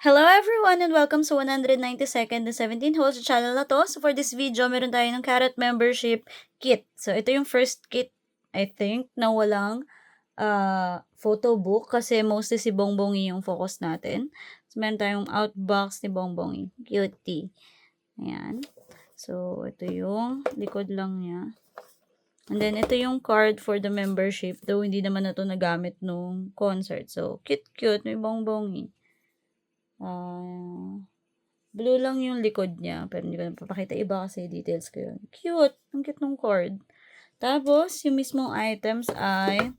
Hello everyone and welcome sa 192nd and 17th whole sa channel na to. So for this video, meron tayo ng Carrot membership kit. So ito yung first kit, I think, na walang photo book kasi mostly si Bongbongi yung focus natin. So meron tayong outbox ni Bongbongi. Cutie. Ayan. So ito yung likod lang niya. And then ito yung card for the membership. Though hindi naman na ito nagamit nung concert. So cute, may Bongbongi. Blue lang yung likod niya, pero hindi ko na papakita iba kasi details ko yun. Cute! Ang cute ng cord. Tapos, yung mismong items ay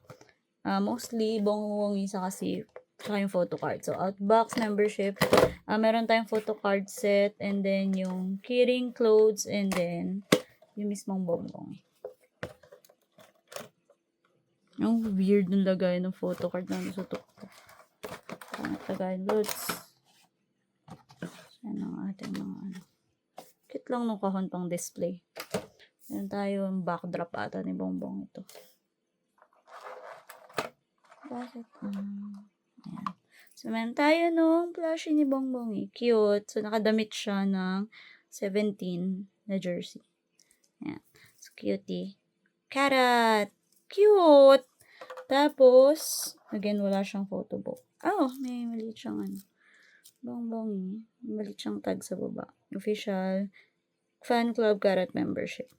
mostly Bongbongi sa kasi saka yung photo card. So, outbox membership, meron tayong photo card set, and then yung keyring, clothes, and then yung mismong Bongbongi. Ang weird ng lagay ng photo card na nasa tuktok. Ang lagay, loads. Yan ang ating mga ano. Cute lang nung kahon pang display. Yan tayo yung backdrop ata ni Bongbong ito. Bakit? Ayan. So, meron tayo nung plushie ni Bongbong Cute. So, nakadamit siya ng 17 na jersey. Ayan. So, cutie. Carrot! Cute! Tapos, again, wala siyang photo book. Oh, may maliit siyang ano. Bongbongi. Maliit siyang tag sa baba. Official fan club Carrot membership.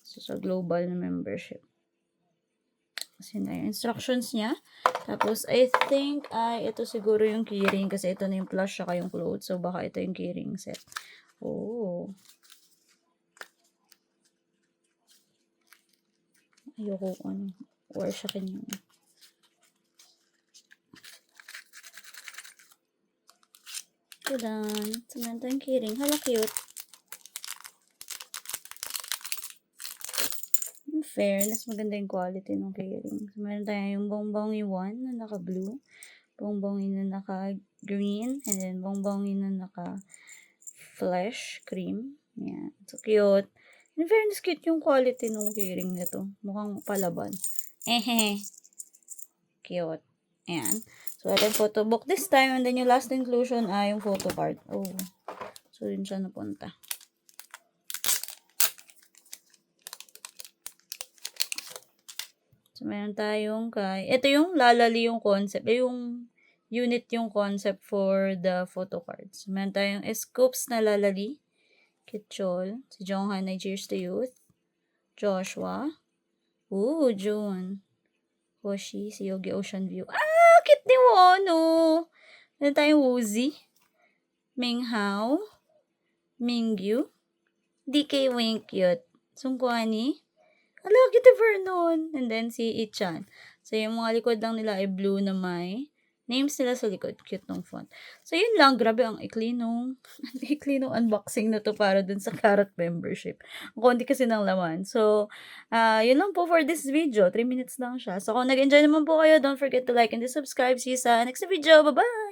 So, sa global na membership. Kasi na yung instructions niya. Tapos, I think, ito siguro yung keyring kasi ito na yung plush saka yung clothes. So, baka ito yung keyring set. Oh. Ayoko or siya kanya. Tadan. So, meron tayong keyring. Hala, cute. In fairness, maganda yung quality ng keyring. So, meron tayong Bongbongi 1 na naka-blue. Bongbongi na naka-green. And then, Bongbongi na naka-flesh cream. Yan. So, cute. In fairness, cute yung quality ng keyring nito. Mukhang palaban. Cute. Ayan. So, ito yung photo book this time. And then, yung last inclusion ay yung photo card. Oh. So, yun siya napunta. So, meron tayong ito yung lalali yung concept. Yung unit yung concept for the photo cards. So, meron tayong scoops na lalali. Kitchol. Si Jonghan ay Cheers to Youth. Joshua. Ooh, June. Hoshi. Si Yogi Ocean View. Cute ni Wono. Meron tayong Woozy. Minghao. Mingyu. DK Wink cute. Sungkwani. Hello, cute Vernon. And then si Ichan. So, yung mga likod lang nila ay blue na may names nila sa likod. Cute ng font. So, yun lang. Grabe, ang ikli nung unboxing na to para dun sa Carrot membership. Ang konti kasi ng laman. So, yun lang po for this video. 3 minutes lang siya. So, kung nag-enjoy naman po kayo, don't forget to like and to subscribe. See you sa next video. Bye-bye!